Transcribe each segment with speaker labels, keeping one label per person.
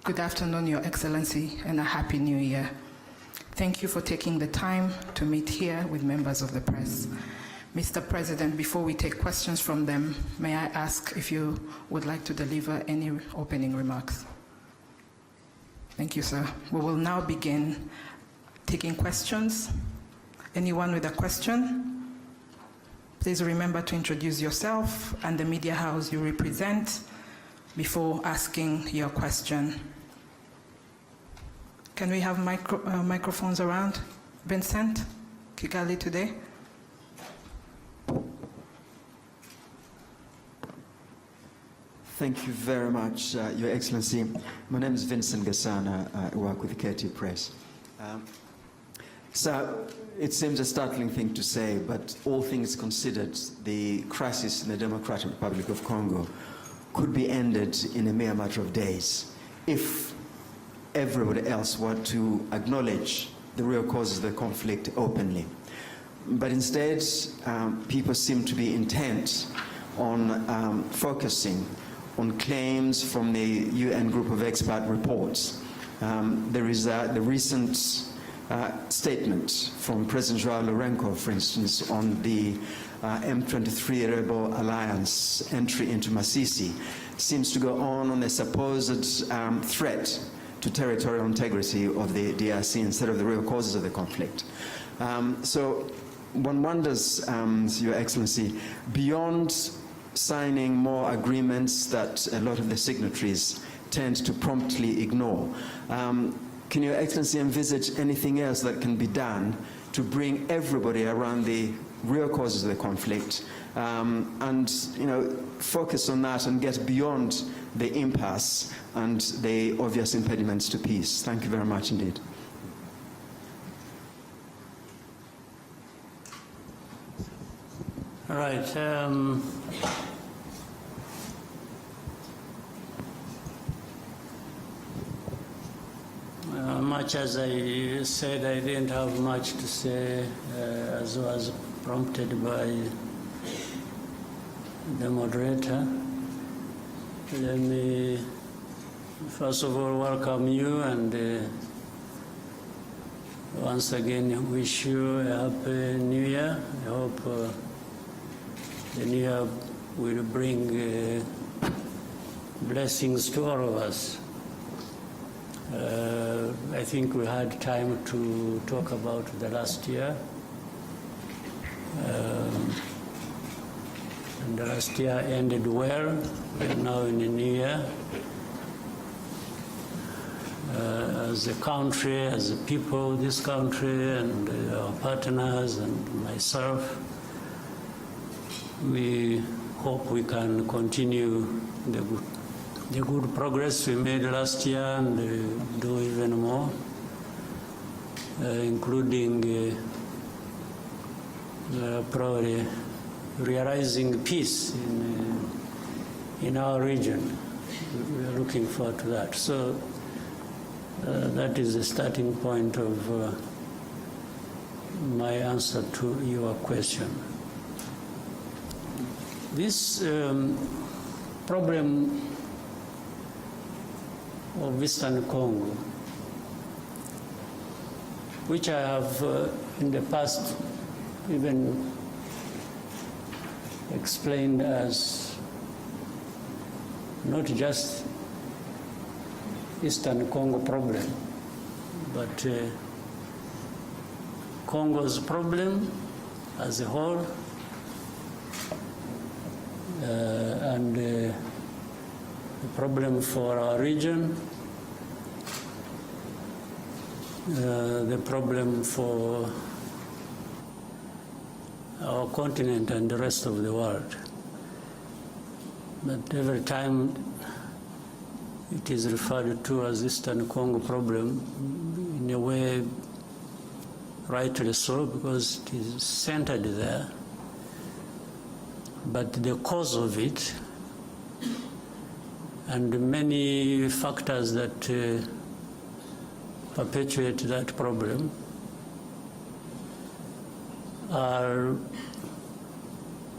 Speaker 1: Good afternoon, Your Excellency, and a Happy New Year. Thank you for taking the time to meet here with members of the press. Mr. President, before we take questions from them, may I ask if you would like to deliver any opening remarks? Thank you, sir. We will now begin taking questions. Anyone with a question? Please remember to introduce yourself and the media house you represent before asking your question. Can we have microphones around? Vincent, Kigali today.
Speaker 2: Thank you very much, Your Excellency. My name is Vincent Gasana. I work with the KT Press. So it seems a startling thing to say, but all things considered, the crisis in the Democratic Republic of Congo could be ended in a mere matter of days if everybody else were to acknowledge the real causes of the conflict openly. But instead, people seem to be intent on focusing on claims from the UN group of expert reports. There is the recent statement from President Joao Lourenço, for instance, on the M23 rebel alliance entry into Masisi, seems to go on a supposed threat to territorial integrity of the DRC instead of the real causes of the conflict. So one wonders, Your Excellency, beyond signing more agreements that a lot of the signatories tend to promptly ignore, can Your Excellency envisage anything else that can be done to bring everybody around the real causes of the conflict and focus on that and get beyond the impasse and the obvious impediments to peace? Thank you very much indeed.
Speaker 3: All right. Much as I said, I didn't have much to say, as was prompted by the moderator. Let me first of all welcome you and once again wish you a happy new year. I hope the new year will bring blessings to all of us. I think we had time to talk about the last year. And the last year ended well. We are now in the new year. As a country, as a people, this country and our partners and myself, we hope we can continue the good progress we made last year and do even more, including probably realizing peace in our region. We are looking forward to that. So that is the starting point of my answer to your question. This problem of Eastern Congo, which I have in the past even explained as not just Eastern Congo problem, but Congo's problem as a whole, and the problem for our region, the problem for our continent and the rest of the world. But every time it is referred to as Eastern Congo problem, in a way rightly so, because it is centered there. But the cause of it and many factors that perpetuate that problem are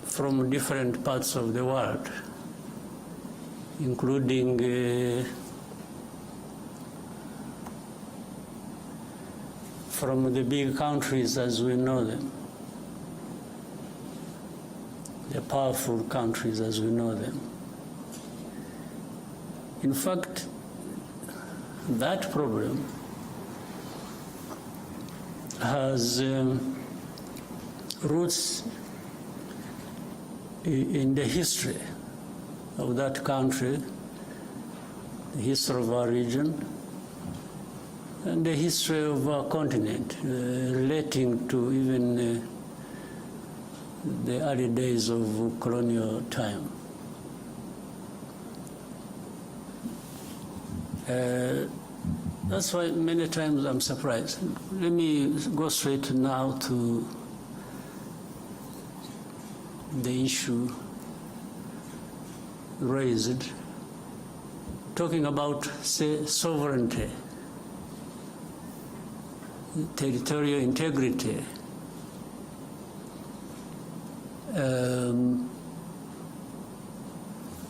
Speaker 3: from different parts of the world, including from the big countries as we know them, the powerful countries as we know them. In fact, that problem has roots in the history of that country, the history of our region, and the history of our continent, relating to even the early days of colonial time. That's why many times I'm surprised. Let me go straight now to the issue raised, talking about, say, sovereignty, territorial integrity.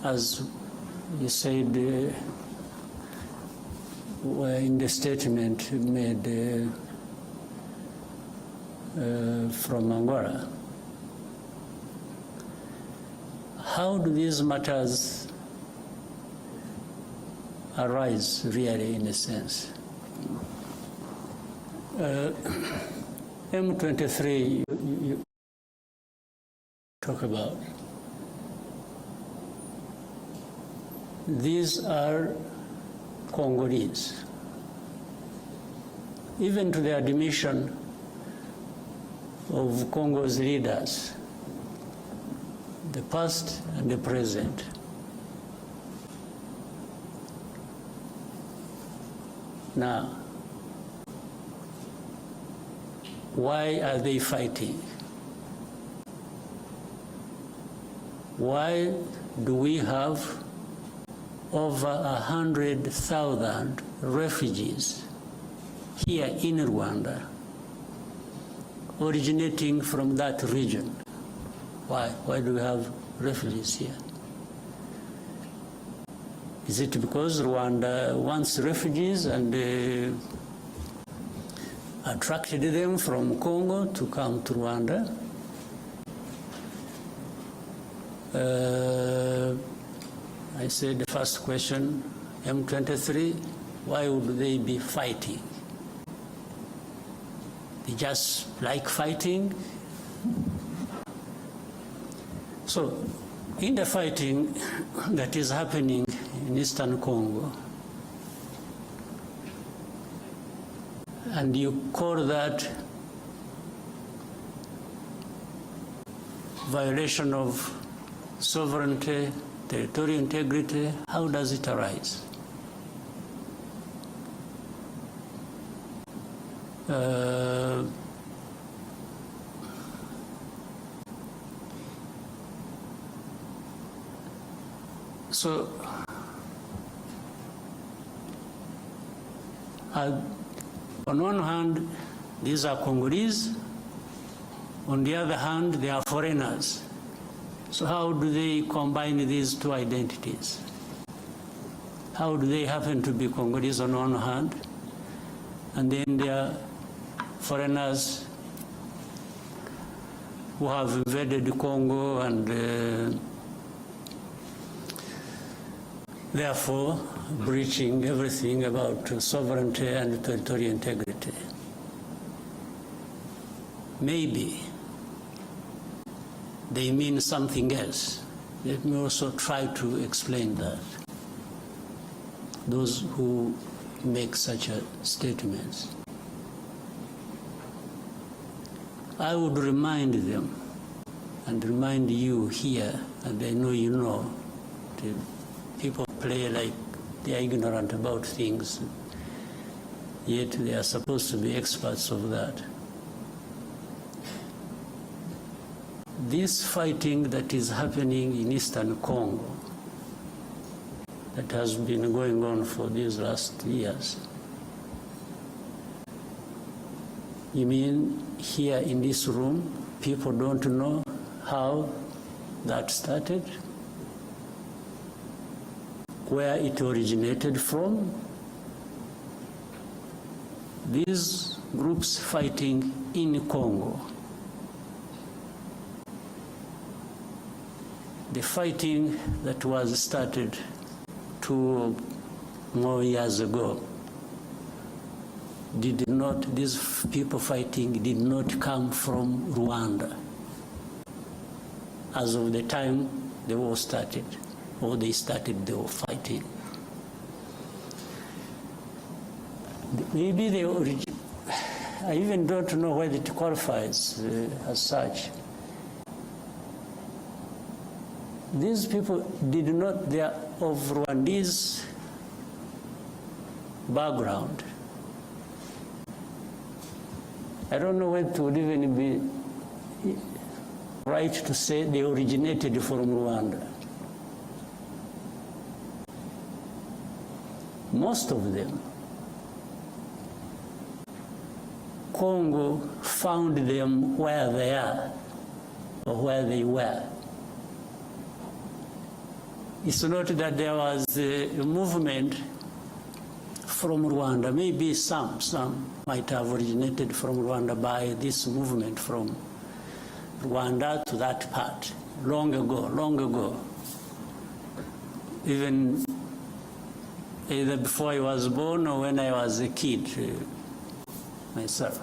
Speaker 3: As you said, in the statement made from Angola, how do these matters arise really, in a sense? M23 you talk about. These are Congolese. Even to the admission of Congo's leaders, the past and the present. Now, why are they fighting? Why do we have over 100,000 refugees here in Rwanda, originating from that region? Why? Why do we have refugees here? Is it because Rwanda wants refugees and attracted them from Congo to come to Rwanda? I said the first question, M23, why would they be fighting? They just like fighting? So, in the fighting that is happening in Eastern Congo, and you call that violation of sovereignty, territorial integrity, how does it arise? So, on one hand, these are Congolese. On the other hand, they are foreigners. So how do they combine these two identities? How do they happen to be Congolese on one hand, and then they are foreigners who have invaded Congo and therefore breaching everything about sovereignty and territorial integrity? Maybe they mean something else. Let me also try to explain that. Those who make such statements, I would remind them and remind you here, and I know you know, people play like they are ignorant about things, yet they are supposed to be experts of that. This fighting that is happening in Eastern Congo, that has been going on for these last years, you mean here in this room, people don't know how that started, where it originated from? These groups fighting in Congo. The fighting that was started 2 more years ago these people fighting did not come from Rwanda as of the time the war started, or they started the war fighting. Maybe I even don't know whether it qualifies as such. These people they are of Rwandese background. I don't know whether it would even be right to say they originated from Rwanda. Most of them, Congo found them where they are or where they were. It's not that there was a movement from Rwanda. Maybe some might have originated from Rwanda by this movement from Rwanda to that part, long ago. Even either before I was born or when I was a kid myself.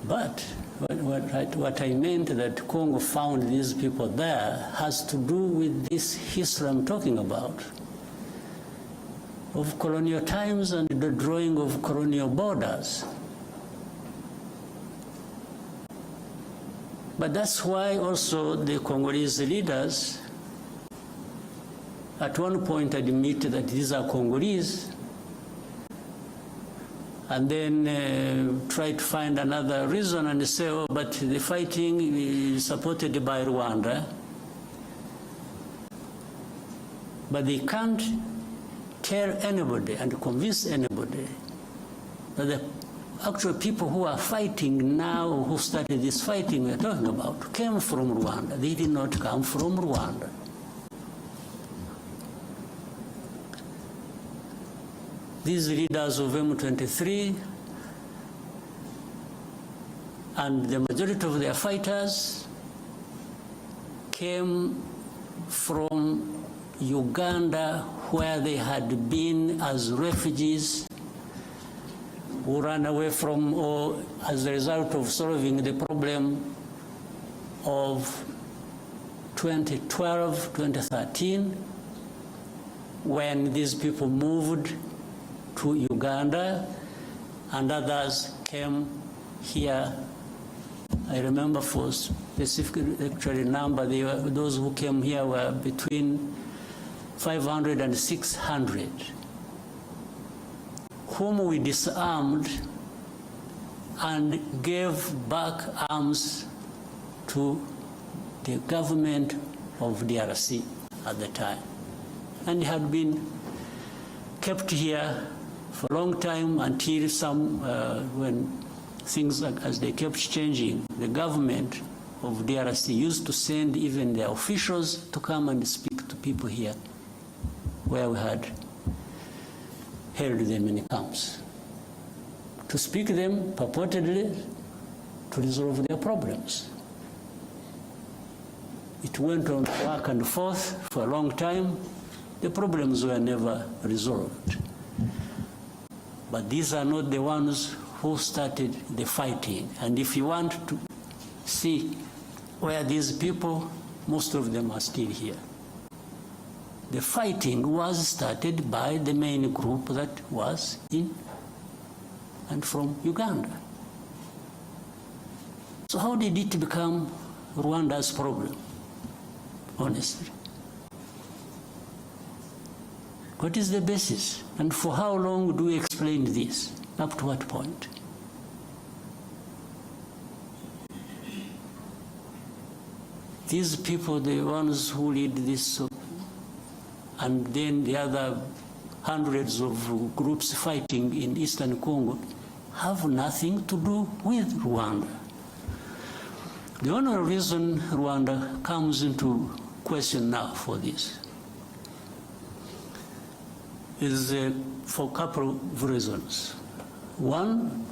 Speaker 3: But what I meant that Congo found these people there has to do with this history I'm talking about, of colonial times and the drawing of colonial borders. But that's why also the Congolese leaders at one point admit that these are Congolese, and then try to find another reason and say, oh, but the fighting is supported by Rwanda. But they can't tell anybody and convince anybody that the actual people who are fighting now, who started this fighting we're talking about, came from Rwanda. They did not come from Rwanda. These leaders of M23 and the majority of their fighters came from Uganda, where they had been as refugees who ran away from, or as a result of solving the problem of 2012, 2013, when these people moved to Uganda and others came here. I remember for specific actually number, those who came here were between 500 and 600, whom we disarmed and gave back arms to the government of DRC at the time, and had been kept here for a long time until when things as they kept changing, the government of DRC used to send even their officials to come and speak to people here where we had held them in camps, to speak to them purportedly to resolve their problems. It went on back and forth for a long time. The problems were never resolved. But these are not the ones who started the fighting. And if you want to see where these people, most of them are still here. The fighting was started by the main group that was in and from Uganda. So how did it become Rwanda's problem, honestly? What is the basis? And for how long do we explain this? Up to what point? These people, the ones who lead this, and then the other hundreds of groups fighting in Eastern Congo, have nothing to do with Rwanda. The only reason Rwanda comes into question now for this is for a couple of reasons. One,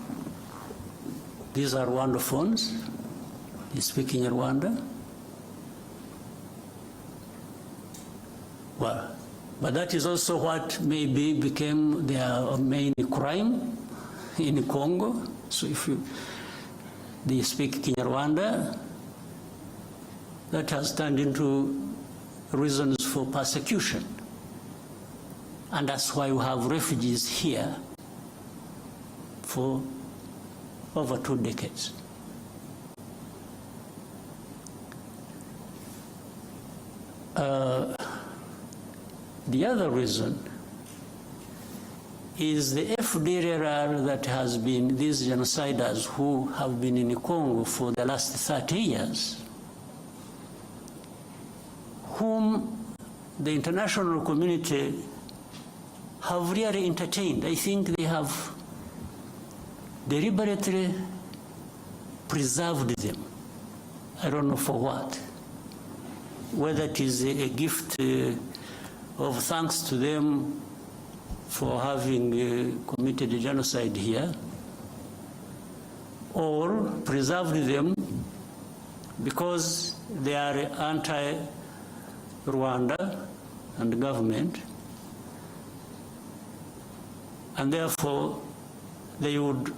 Speaker 3: these are Rwandophones. They speak in Rwanda. Well, but that is also what maybe became their main crime in Congo. So if they speak Kinyarwanda, that has turned into reasons for persecution. And that's why we have refugees here for over 2 decades. The other reason is the FDLR that has been these genociders who have been in Congo for the last 30 years, whom the international community have really entertained. I think they have deliberately preserved them. I don't know for what. Whether it is a gift of thanks to them for having committed a genocide here, or preserved them because they are anti-Rwanda and the government, and therefore they would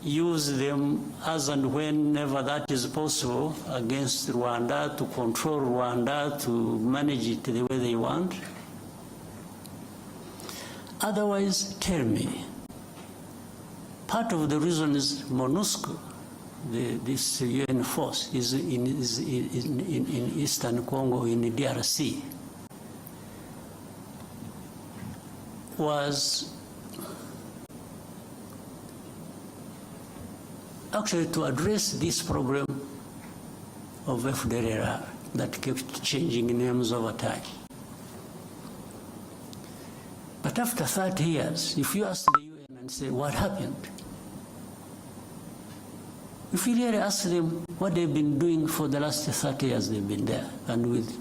Speaker 3: use them as and whenever that is possible against Rwanda, to control Rwanda, to manage it the way they want. Otherwise, tell me, part of the reason is MONUSCO, this UN force, is in Eastern Congo, in the DRC, was actually to address this problem of FDLR that kept changing names over time. But after 30 years, if you ask the UN and say, what happened? If you really ask them what they've been doing for the last 30 years they've been there, and with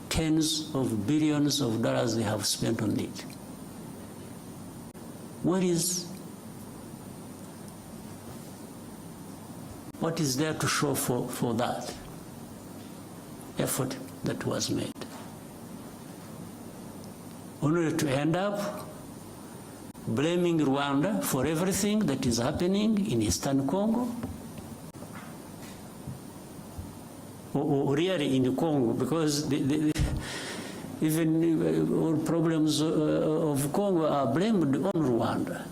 Speaker 3: tens of billions of dollars they have spent on it, what is there to show for that effort that was made? Only to end up blaming Rwanda for everything that is happening in Eastern Congo, or really in Congo, because even all problems of Congo are blamed on Rwanda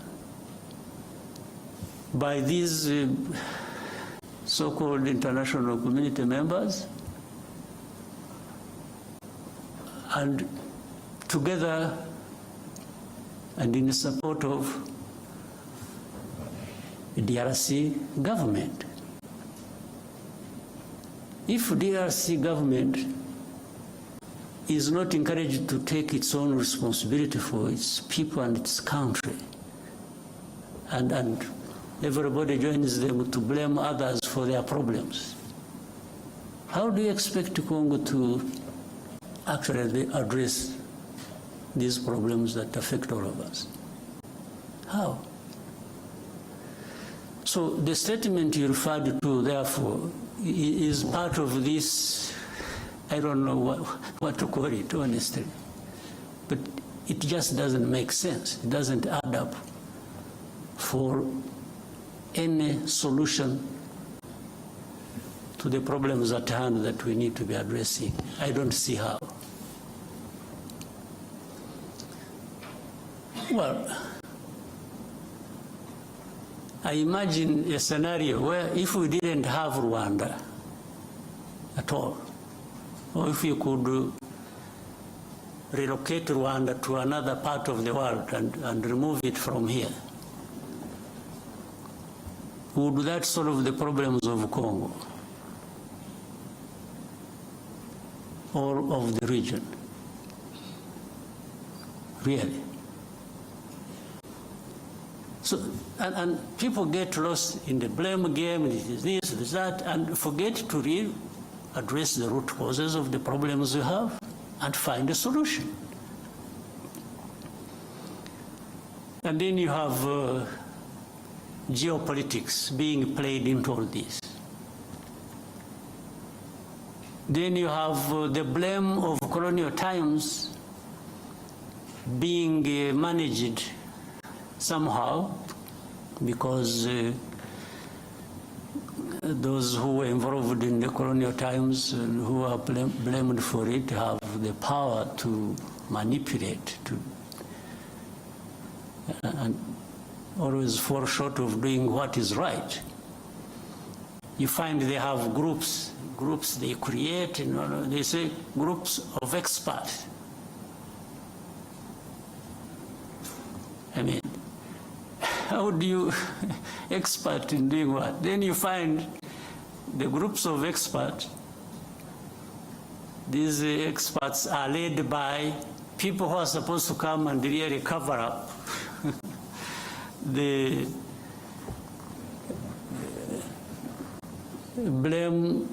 Speaker 3: by these so-called international community members, and together and in support of the DRC government. If DRC government is not encouraged to take its own responsibility for its people and its country, and everybody joins them to blame others for their problems, how do you expect Congo to actually address these problems that affect all of us? How? So the statement you referred to, therefore, is part of this, I don't know what to call it, honestly, but it just doesn't make sense. It doesn't add up for any solution to the problems at hand that we need to be addressing. I don't see how. Well, I imagine a scenario where if we didn't have Rwanda at all, or if you could relocate Rwanda to another part of the world and remove it from here, would that solve the problems of Congo or of the region? Really? So, and people get lost in the blame game, this, this, that, and forget to really address the root causes of the problems we have and find a solution. And then you have geopolitics being played into all this. Then you have the blame of colonial times being managed somehow, because those who were involved in the colonial times and who are blamed for it have the power to manipulate, and always fall short of doing what is right. You find they have groups they create, they say groups of experts. I mean, how do you expert in doing what? Then you find the groups of experts. These experts are led by people who are supposed to come and really cover up the blame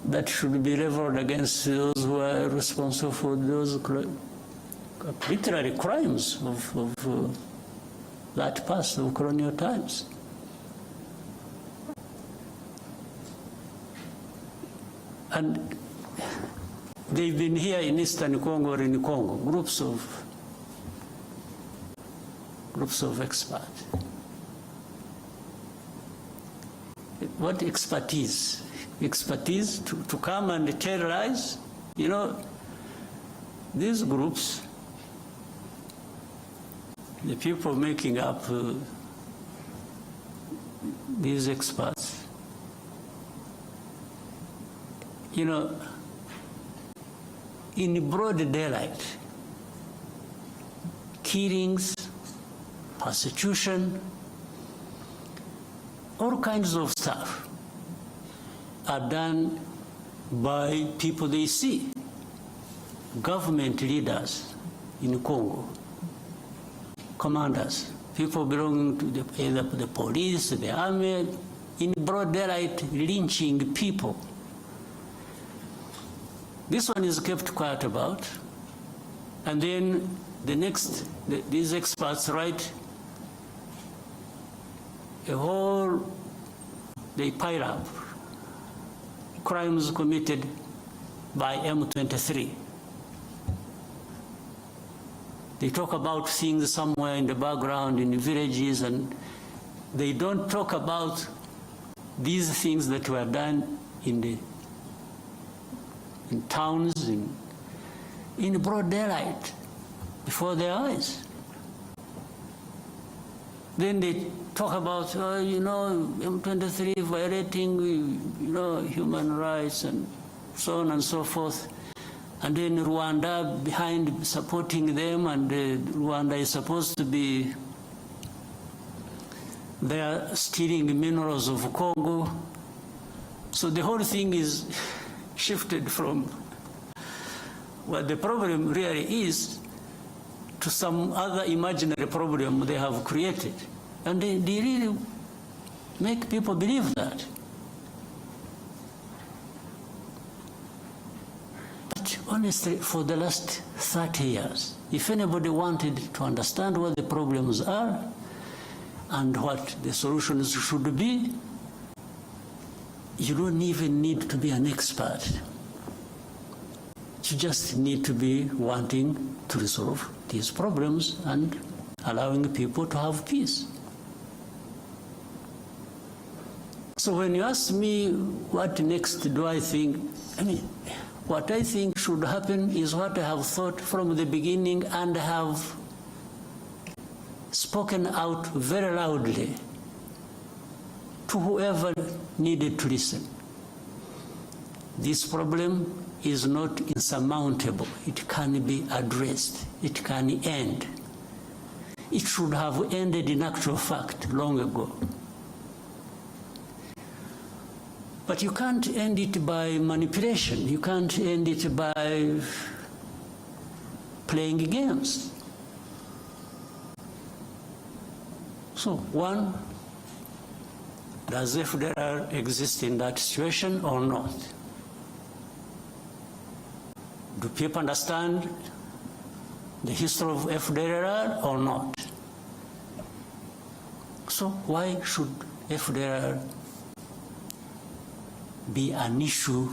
Speaker 3: that should be leveled against those who are responsible for those literary crimes of that past of colonial times. And they've been here in Eastern Congo or in Congo, groups of experts. What expertise? Expertise to come and terrorize? You know, these groups, the people making up these experts, you know, in broad daylight, killings, persecution, all kinds of stuff are done by people they see, government leaders in Congo, commanders, people belonging to either the police, the army, in broad daylight lynching people. This one is kept quiet about, and then the next, these experts write a whole, they pile up crimes committed by M23. They talk about things somewhere in the background in the villages, and they don't talk about these things that were done in towns, in broad daylight, before their eyes. Then they talk about, you know, M23 violating, you know, human rights and so on and so forth. And then Rwanda behind supporting them, and Rwanda is supposed to be there stealing minerals of Congo. So the whole thing is shifted from what the problem really is to some other imaginary problem they have created. And they really make people believe that. But honestly, for the last 30 years, if anybody wanted to understand what the problems are and what the solutions should be, you don't even need to be an expert. You just need to be wanting to resolve these problems and allowing people to have peace. So when you ask me what next do I think, I mean, what I think should happen is what I have thought from the beginning and have spoken out very loudly to whoever needed to listen. This problem is not insurmountable. It can be addressed. It can end. It should have ended in actual fact long ago. But you can't end it by manipulation. You can't end it by playing games. So, one, does FDLR exist in that situation or not? Do people understand the history of FDLR or not? So why should FDLR be an issue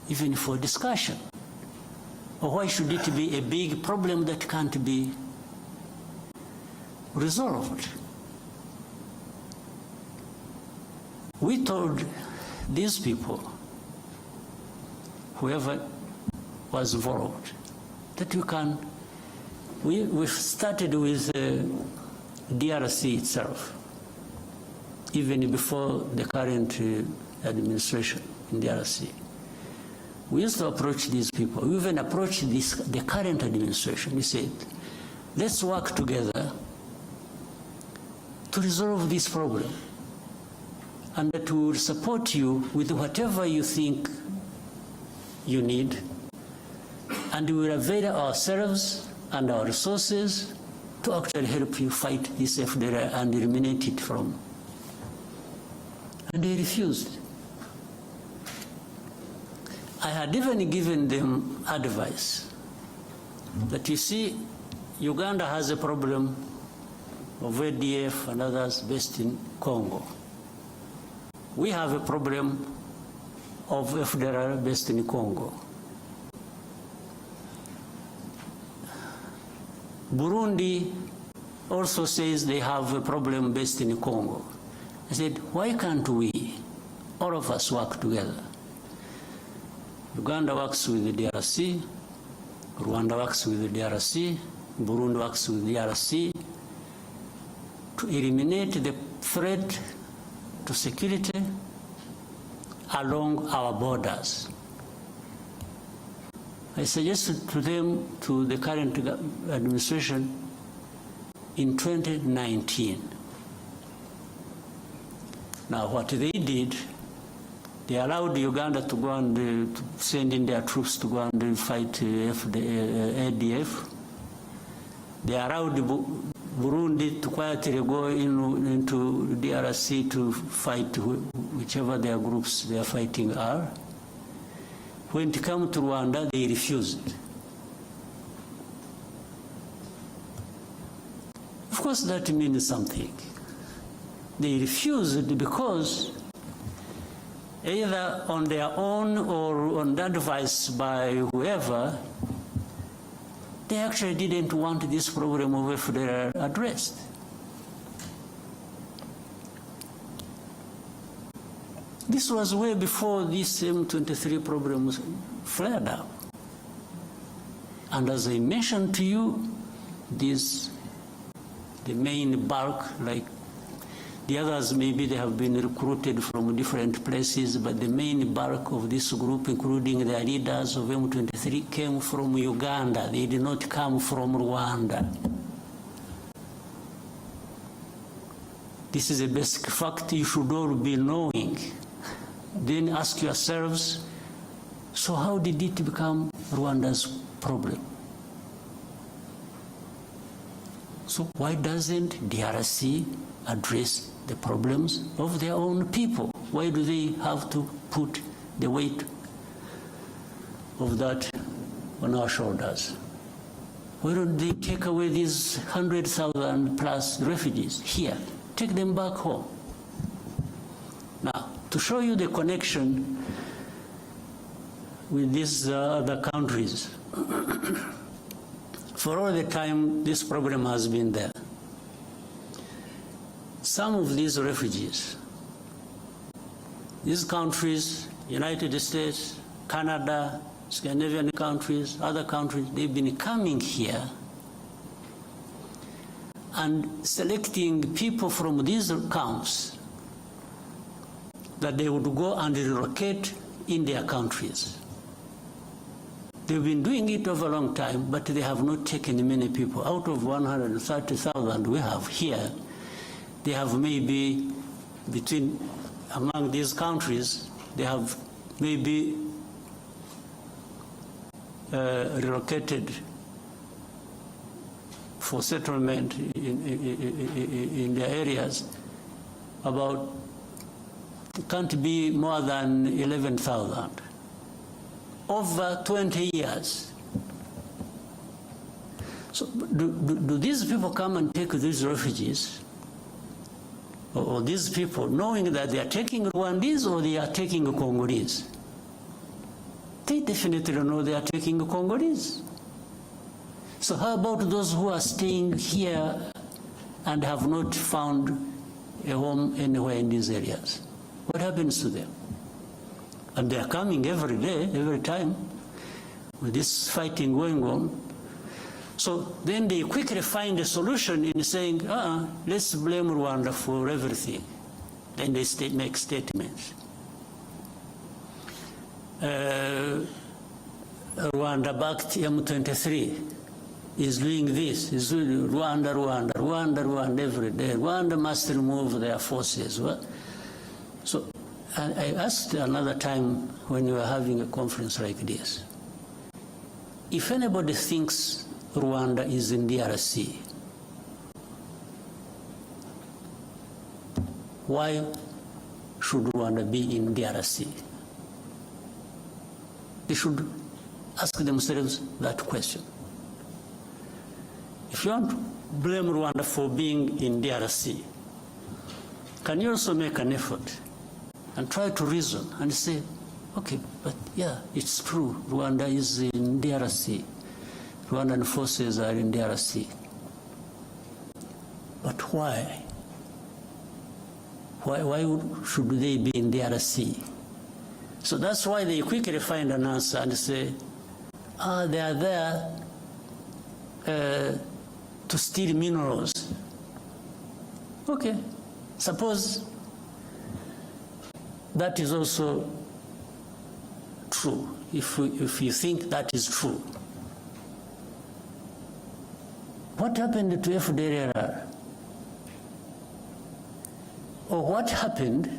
Speaker 3: even for discussion? Or why should it be a big problem that can't be resolved? We told these people, whoever was involved, that we started with DRC itself, even before the current administration in DRC. We used to approach these people. We even approached the current administration. We said, let's work together to resolve this problem, and that we will support you with whatever you think you need, and we will avail ourselves and our resources to actually help you fight this FDLR and eliminate it from. And they refused. I had even given them advice that, you see, Uganda has a problem of ADF and others based in Congo. We have a problem of FDLR based in Congo. Burundi also says they have a problem based in Congo. I said, why can't we, all of us, work together? Uganda works with the DRC, Rwanda works with the DRC, Burundi works with the DRC to eliminate the threat to security along our borders. I suggested to them, to the current administration, in 2019. Now, what they did, they allowed Uganda to go and to send in their troops to go and fight ADF. They allowed Burundi to quietly go into DRC to fight whichever their groups they are fighting are. When it came to Rwanda, they refused. Of course, that means something. They refused because either on their own or on advice by whoever, they actually didn't want this problem of FDLR addressed. This was way before this M23 problem flared up. And as I mentioned to you, the main bulk, like the others, maybe they have been recruited from different places, but the main bulk of this group, including the leaders of M23, came from Uganda. They did not come from Rwanda. This is a basic fact you should all be knowing. Then ask yourselves, so how did it become Rwanda's problem? So why doesn't DRC address the problems of their own people? Why do they have to put the weight of that on our shoulders? Why don't they take away these 100,000 plus refugees here? Take them back home. Now, to show you the connection with these other countries, for all the time this problem has been there, some of these refugees, these countries, United States, Canada, Scandinavian countries, other countries, they've been coming here and selecting people from these camps that they would go and relocate in their countries. They've been doing it over a long time, but they have not taken many people. Out of 130,000 we have here, they have maybe among these countries, they have maybe relocated for settlement in their areas about, it can't be more than 11,000 over 20 years. So do these people come and take these refugees? Or these people, knowing that they are taking Rwandese or they are taking Congolese? They definitely know they are taking Congolese. So how about those who are staying here and have not found a home anywhere in these areas? What happens to them? And they are coming every day, every time, with this fighting going on. So then they quickly find a solution in saying, let's blame Rwanda for everything. Then they make statements. Rwanda-backed M23 is doing this, is doing Rwanda every day. Rwanda must remove their forces. So I asked another time when we were having a conference like this, if anybody thinks Rwanda is in DRC, why should Rwanda be in DRC? They should ask themselves that question. If you want to blame Rwanda for being in DRC, can you also make an effort and try to reason and say, okay, but yeah, it's true, Rwanda is in DRC. Rwandan forces are in DRC. But why? Why should they be in DRC? So that's why they quickly find an answer and say, they are there to steal minerals. Okay, suppose that is also true, if you think that is true. What happened to FDLR? Or what happened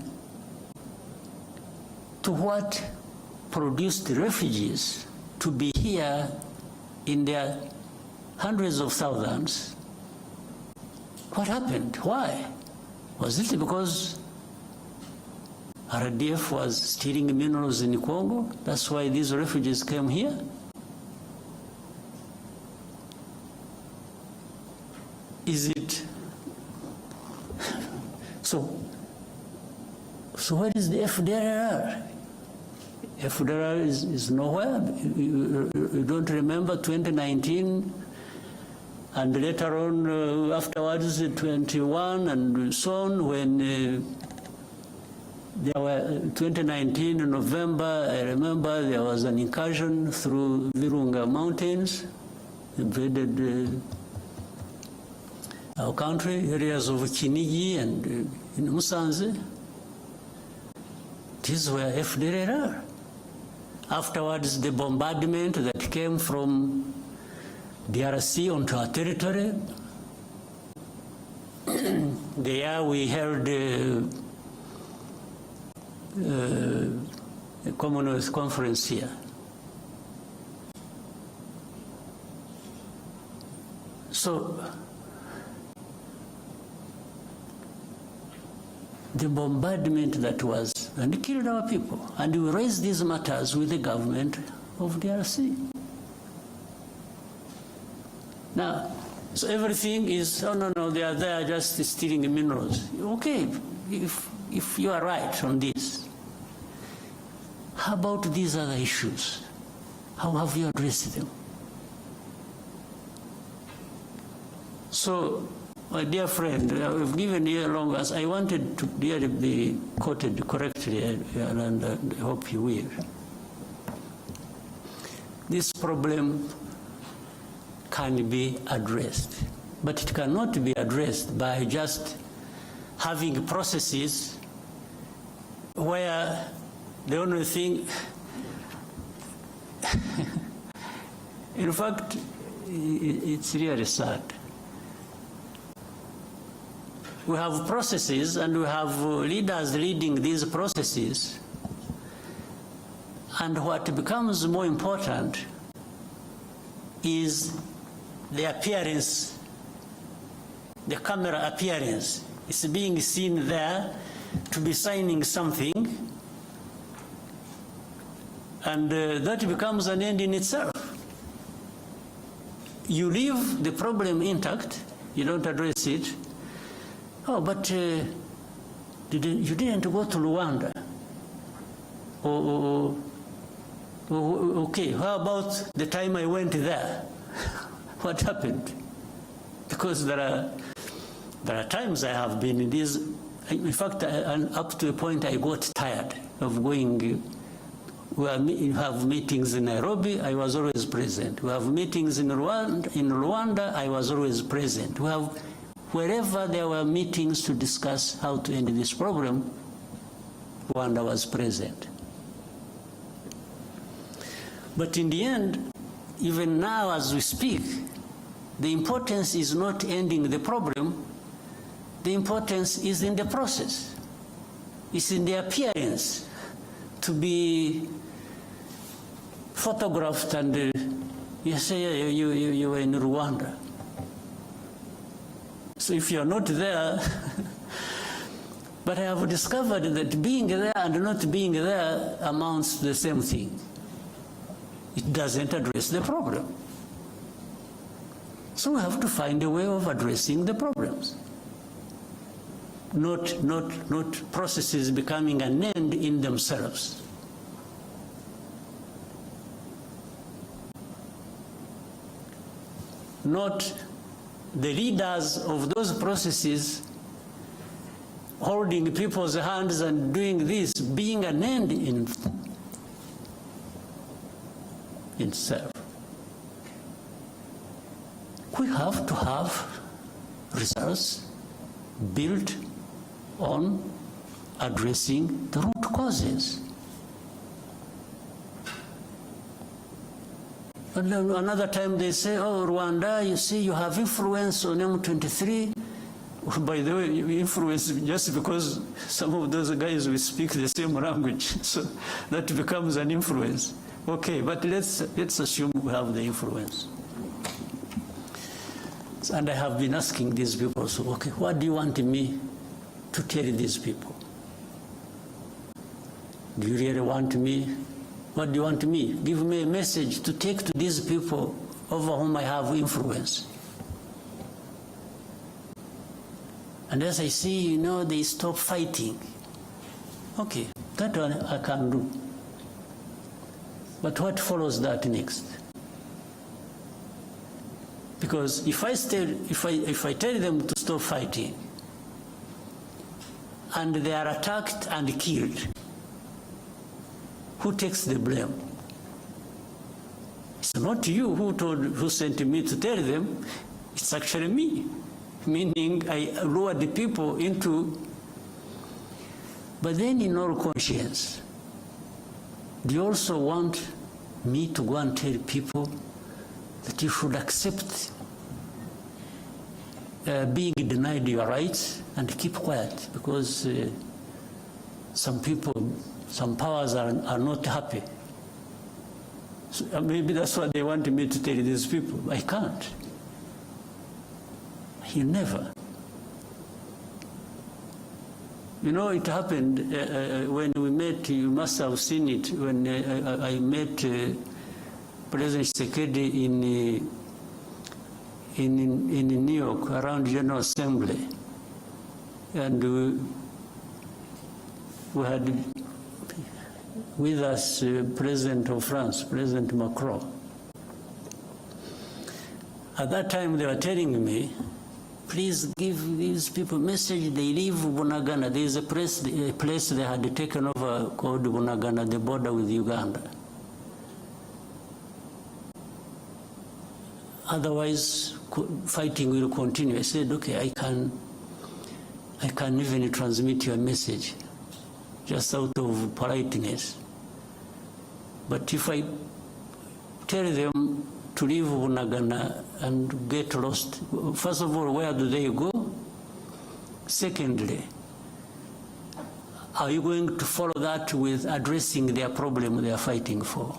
Speaker 3: to what produced refugees to be here in their hundreds of thousands? What happened? Why? Was it because RDF was stealing minerals in Congo? That's why these refugees came here? Is it? So what is the FDLR? FDLR is nowhere. You don't remember 2019 and later on afterwards 21 and so on, when there were 2019 in November, I remember there was an incursion through Virunga Mountains, invaded our country, areas of Kinigi and in Musanze. These were FDLR. Afterwards, the bombardment that came from DRC onto our territory. There we held a Commonwealth conference here. So the bombardment that was, and it killed our people. And we raised these matters with the government of DRC. Now, so everything is, oh no, they are there just stealing minerals. Okay, if you are right on this, how about these other issues? How have you addressed them? So, my dear friend, I've given you a long answer. I wanted to really be quoted correctly, and I hope you will. This problem can be addressed, but it cannot be addressed by just having processes where the only thing, in fact, it's really sad. We have processes and we have leaders leading these processes, and what becomes more important is the appearance, the camera appearance. It's being seen there to be signing something, and that becomes an end in itself. you leave the problem intact, you don't address it. Oh, but you didn't go to Rwanda. Okay, how about the time I went there? What happened? Because there are times I have been in these. In fact, up to a point I got tired of going. We have meetings in Nairobi, I was always present. We have meetings in Rwanda, I was always present. We have, wherever there were meetings to discuss how to end this problem, Rwanda was present. But in the end, even now as we speak, the importance is not ending the problem, the importance is in the process. It's in the appearance to be photographed and you say you were in Rwanda. So if you're not there, but I have discovered that being there and not being there amounts to the same thing. It doesn't address the problem. So we have to find a way of addressing the problems. Not processes becoming an end in themselves. Not the leaders of those processes holding people's hands and doing this being an end in itself. We have to have results built on addressing the root causes. And then another time they say, oh, Rwanda, you see, you have influence on M23. By the way, influence just because some of those guys will speak the same language, so that becomes an influence. Okay, but let's assume we have the influence. And I have been asking these people, so, okay, what do you want me to tell these people? Do you really want me? What do you want me? Give me a message to take to these people over whom I have influence. And as I see, you know, they stop fighting. Okay, that one I can do. But what follows that next? Because if I tell them to stop fighting, and they are attacked and killed, who takes the blame? It's not you who sent me to tell them, it's actually me. Meaning I lured the people into, but then in all conscience, do you also want me to go and tell people that you should accept being denied your rights and keep quiet because some people, some powers are not happy? So maybe that's what they want me to tell these people. I can't. You never. You know, it happened when we met, you must have seen it, when I met President Tshisekedi in New York around General Assembly. And we had with us President of France, President Macron. At that time, they were telling me, please give these people a message, they leave Bunagana. There is a place they had taken over called Bunagana, the border with Uganda. Otherwise, fighting will continue. I said, okay, I can even transmit your message, just out of politeness. But if I tell them to leave Bunagana and get lost, first of all, where do they go? Secondly, are you going to follow that with addressing their problem they are fighting for?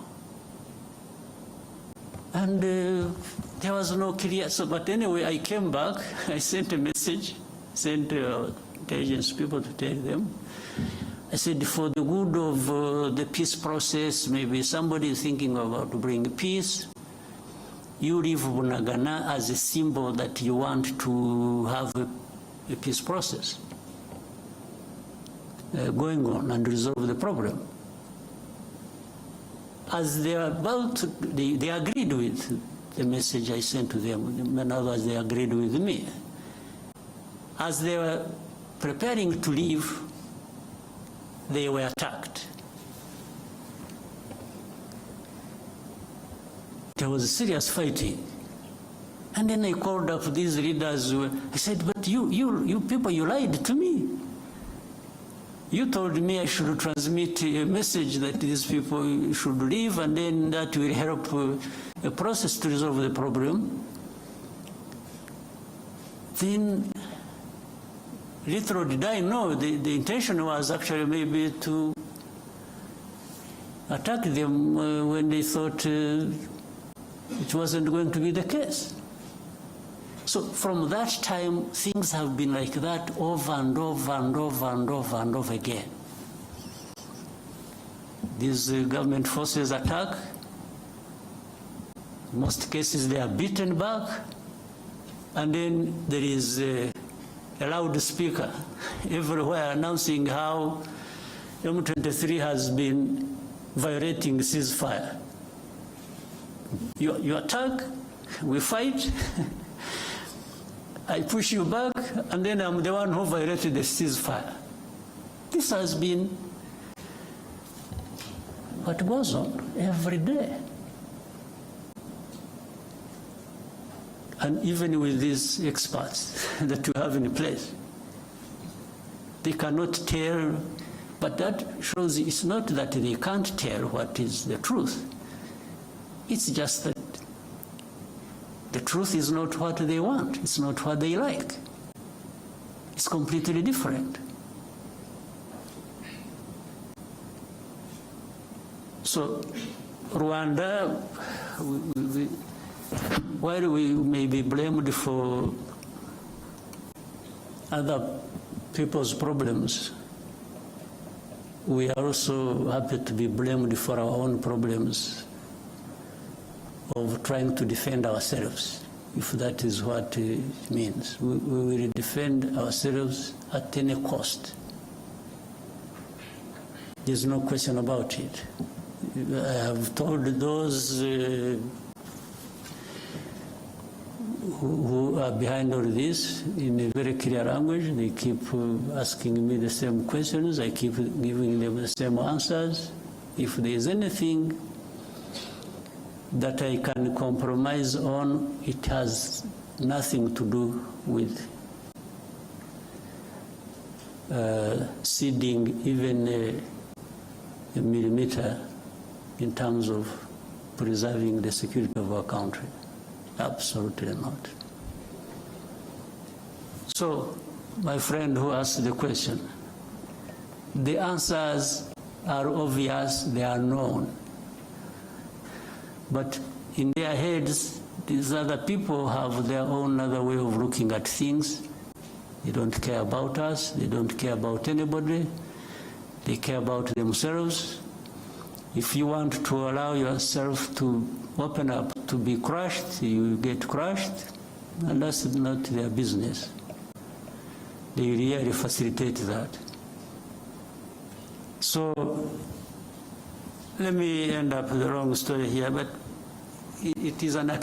Speaker 3: And there was no clear, so, but anyway, I came back, I sent a message, sent intelligence people to tell them. I said, for the good of the peace process, maybe somebody is thinking about to bring peace, you leave Bunagana as a symbol that you want to have a peace process going on and resolve the problem. As they are about, they agreed with the message I sent to them. In other words, they agreed with me. As they were preparing to leave, they were attacked. There was serious fighting. And then I called up these leaders. I said, but you people, you lied to me. You told me I should transmit a message that these people should leave, and then that will help a process to resolve the problem. Then, little did I know, the intention was actually maybe to attack them when they thought it wasn't going to be the case. So from that time, things have been like that over and over and over and over and over again. These government forces attack. In most cases, they are beaten back. And then there is a loudspeaker everywhere announcing how M23 has been violating ceasefire. You attack, we fight, I push you back, and then I'm the one who violated the ceasefire. This has been what goes on every day. And even with these experts that you have in place, they cannot tell, but that shows it's not that they can't tell what is the truth. It's just that the truth is not what they want. It's not what they like. It's completely different. So Rwanda, while we may be blamed for other people's problems, we are also happy to be blamed for our own problems of trying to defend ourselves, if that is what it means. We will defend ourselves at any cost. There's no question about it. I have told those who are behind all this in a very clear language. They keep asking me the same questions. I keep giving them the same answers. If there is anything that I can compromise on, it has nothing to do with ceding even a millimeter in terms of preserving the security of our country. Absolutely not. So, my friend who asked the question, the answers are obvious, they are known. But in their heads, these other people have their own other way of looking at things. They don't care about us, they don't care about anybody, they care about themselves. If you want to allow yourself to open up to be crushed, you get crushed, and that's not their business. They really facilitate that. So, let me end up with the wrong story here, but it is an